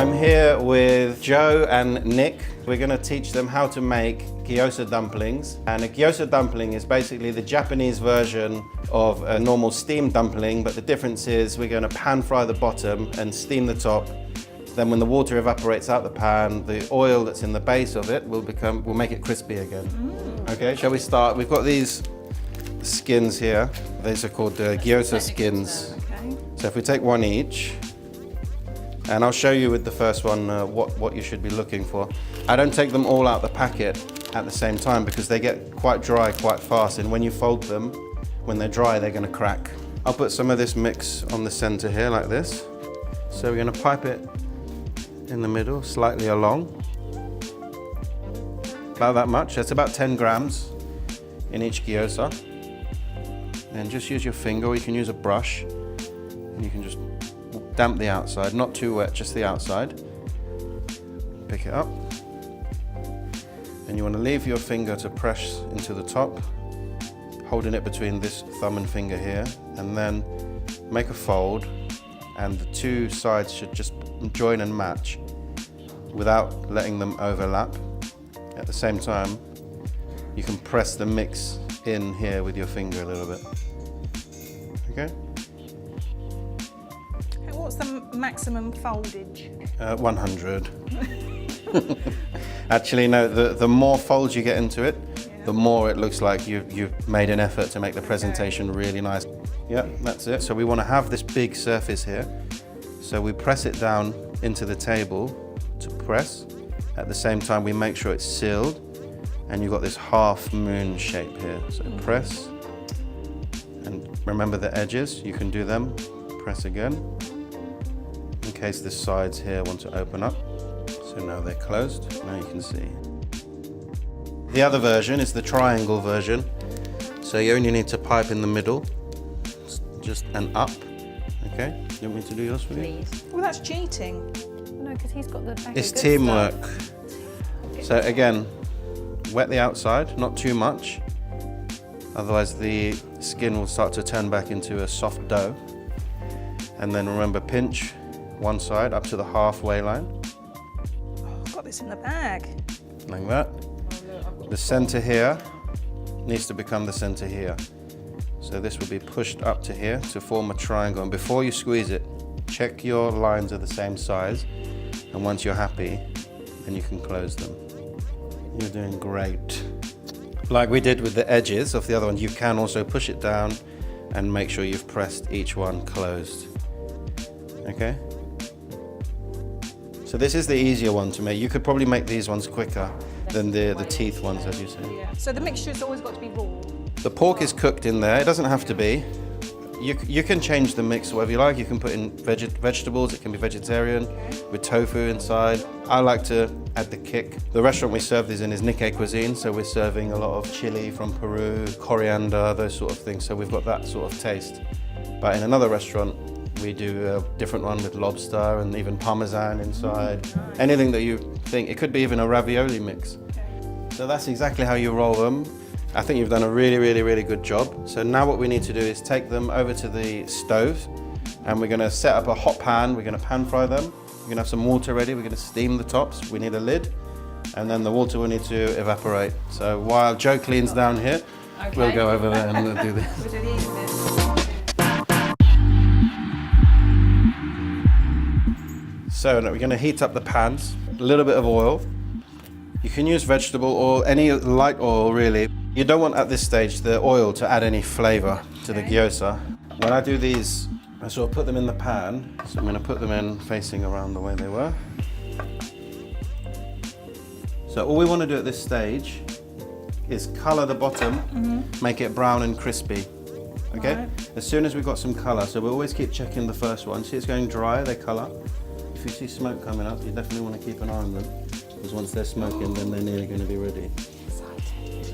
I'm here with Joe and Nick. We're going to teach them how to make gyoza dumplings. And a gyoza dumpling is basically the Japanese version of a normal steamed dumpling, but the difference is we're going to pan fry the bottom and steam the top. Then when the water evaporates out the pan, the oil that's in the base of it will make it crispy again. Okay, shall we start? We've got these skins here. These are called gyoza skins. Okay. So if we take one each, and I'll show you with the first one what you should be looking for. I don't take them all out the packet at the same time because they get quite dry quite fast, and when you fold them, when they're dry, they're going to crack. I'll put some of this mix on the center here like this. So we're going to pipe it in the middle, slightly along. About that much. That's about 10 grams in each gyoza. And just use your finger, or you can use a brush, and you can just damp the outside, not too wet, just the outside. Pick it up. And you want to leave your finger to press into the top, holding it between this thumb and finger here, and then make a fold, and the two sides should just join and match without letting them overlap. At the same time, you can press the mix in here with your finger a little bit. Okay? What's the maximum foldage? 100. Actually, no, the more folds you get into it, the more it looks like you've made an effort to make the presentation really nice. Yeah, that's it. So we want to have this big surface here. So we press it down into the table to press. At the same time, we make sure it's sealed, and you've got this half moon shape here. So press, and remember the edges, you can do them. Press again, in case the sides here want to open up. So now they're closed, now you can see. The other version is the triangle version. So you only need to pipe in the middle, just and up. Okay, you want me to do yours for you? Please. Well, that's cheating. No, because he's got the bag It's of good teamwork. stuff. So again, wet the outside, not too much. Otherwise the skin will start to turn back into a soft dough. And then remember, pinch one side up to the halfway line. Oh, I've got this in the bag. Like that. The center here needs to become the center here. So this will be pushed up to here to form a triangle. And before you squeeze it, check your lines are the same size. And once you're happy, then you can close them. You're doing great. Like we did with the edges of the other one, you can also push it down and make sure you've pressed each one closed. Okay? So this is the easier one to make. You could probably make these ones quicker than the teeth ones, as you say. So the mixture's always got to be raw. The pork is cooked in there. It doesn't have to be. You can change the mix whatever you like. You can put in vegetables. It can be vegetarian with tofu inside. I like to add the kick. The restaurant we serve these in is Nikkei cuisine, so we're serving a lot of chili from Peru, coriander, those sort of things. So we've got that sort of taste. But in another restaurant, we do a different one with lobster and even parmesan inside. Anything that you think. It could be even a ravioli mix. So that's exactly how you roll them. I think you've done a really, really, really good job. So now what we need to do is take them over to the stove, and we're going to set up a hot pan. We're going to pan fry them. We're going to have some water ready. We're going to steam the tops. We need a lid, and then the water will need to evaporate. So while Joe cleans down here, we'll go over there and do this. We'll do the easy bit. So now we're going to heat up the pans, a little bit of oil. You can use vegetable oil, any light oil really. You don't want at this stage the oil to add any flavor to the gyoza. When I do these, I sort of put them in the pan. So I'm going to put them in facing around the way they were. So all we want to do at this stage is color the bottom, make it brown and crispy. Okay? Right. As soon as we've got some color, so we always keep checking the first one. See it's going dry, they color. If you see smoke coming up, you definitely want to keep an eye on them, because once they're smoking, then they're nearly going to be ready.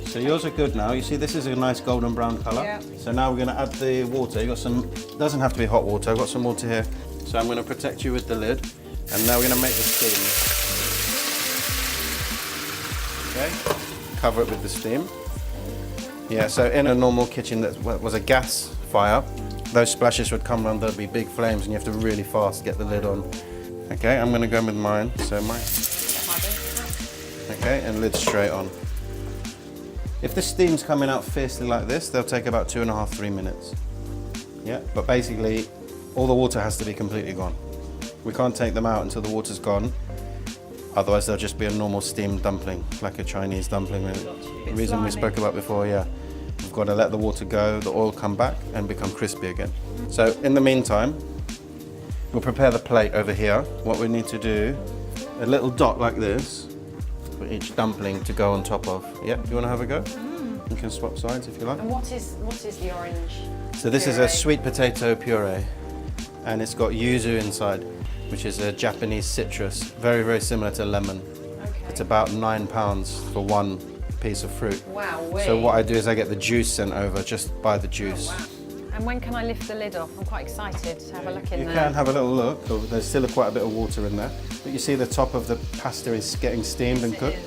So yours are good now. You see this is a nice golden brown colour. Yeah. So now we're going to add the water. You got some, doesn't have to be hot water, I've got some water here. So I'm going to protect you with the lid, and now we're going to make the steam. Okay, cover it with the steam. Yeah, so in a normal kitchen that was a gas fire, those splashes would come on, there'd be big flames, and you have to really fast get the lid on. Okay, I'm gonna go with mine. So mine. Okay, and lid straight on. If the steam's coming out fiercely like this, they'll take about 2.5, 3 minutes. Yeah, but basically, all the water has to be completely gone. We can't take them out until the water's gone. Otherwise, they'll just be a normal steamed dumpling, like a Chinese dumpling. The reason we spoke about before, yeah. We've got to let the water go, the oil come back, and become crispy again. So in the meantime, we'll prepare the plate over here. What we need to do, a little dot like this, for each dumpling to go on top of. Yeah, you want to have a go? You can swap sides if you like. And what is the orange? So this is a puree? sweet potato puree, and it's got yuzu inside, which is a Japanese citrus, very, very similar to lemon. Okay. It's about £9 for one piece of fruit. Wow. So what I do is I get the juice sent over, just buy the juice. Wow. And when can I lift the lid off? I'm quite excited to have a look in You there. can have a little look. There's still quite a bit of water in there, but you see the top of the pasta is getting steamed and cooked.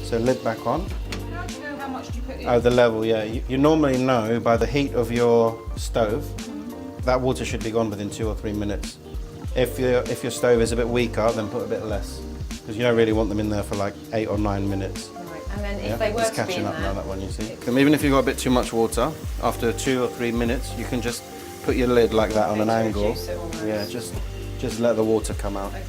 So lid back on. How do you know how much you put in? Oh, the level, yeah. You normally know by the heat of your stove. That water should be gone within 2 or 3 minutes. If your stove is a bit weaker, then put a bit less, because you don't really want them in there for like 8 or 9 minutes. Right. And then if Yeah, they were it's to be catching in up there, now, that one, you see. Even if you've got a bit too much water, after 2 or 3 minutes, you can just put your lid like that on an to angle. reduce it almost. Yeah, just let the water come out. Okay.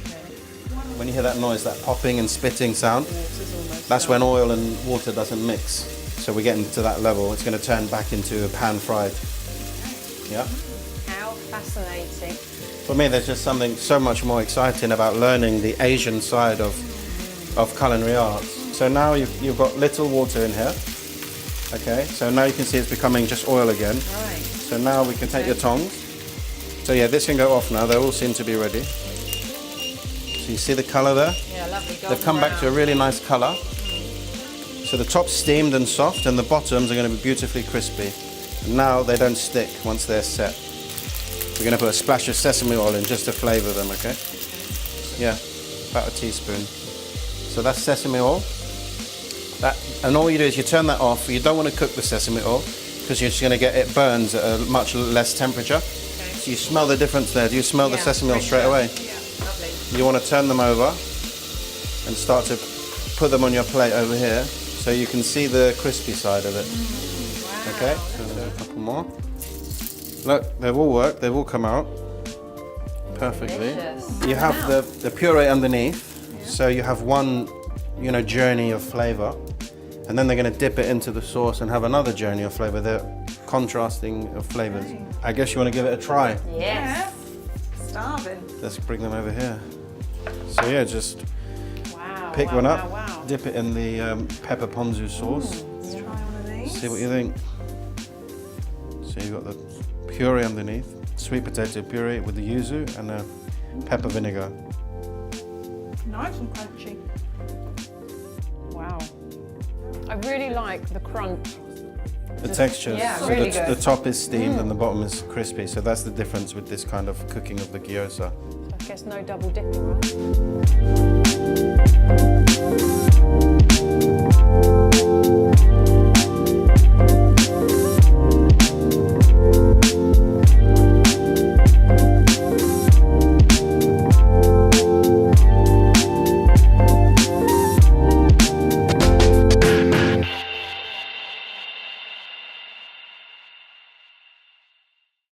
When you hear that noise, that popping and spitting sound, Water's almost that's done. when oil and water doesn't mix. So we're getting to that level. It's going to turn back into a pan fried. Yeah. How fascinating. For me, there's just something so much more exciting about learning the Asian side of culinary arts. So now you've got little water in here. Okay, so now you can see it's becoming just oil again. Right. So now we can take your tongs. So yeah, this can go off now. They all seem to be ready. So you see the colour there? Yeah, lovely golden They've come back to a really nice colour. So the top's steamed and soft, and the bottoms are going to be beautifully crispy. And now they don't stick once they're set. We're going to put a splash of sesame oil in just to flavour them, okay? Yeah, about a teaspoon. So that's sesame oil. And all you do is you turn that off. You don't want to cook the sesame oil because you're just going to get it burns at a much less temperature. So you smell the difference there. Do you smell the Yeah, sesame oil straight away? Yeah, lovely. You want to turn them over and start to put them on your plate over here so you can see the crispy side of it. Wow. Okay, so a couple more. Look, they've all worked, they've all come out perfectly. Delicious. You have the puree underneath, so you have one, journey of flavour, and then they're going to dip it into the sauce and have another journey of flavour. They're contrasting of flavours. I guess you want to give it a try. Yes. Starving. Let's bring them over here. So yeah, just Wow. pick wow, one up, Wow, wow. dip it in the pepper ponzu sauce. Let's try one of these. See what you think. So you've got the puree underneath, sweet potato puree with the yuzu and pepper vinegar. Nice and crunchy. Wow. I really like the crunch. The texture, yeah, so really the good. top is steamed and the bottom is crispy, so that's the difference with this kind of cooking of the gyoza. I guess no double dipping, right?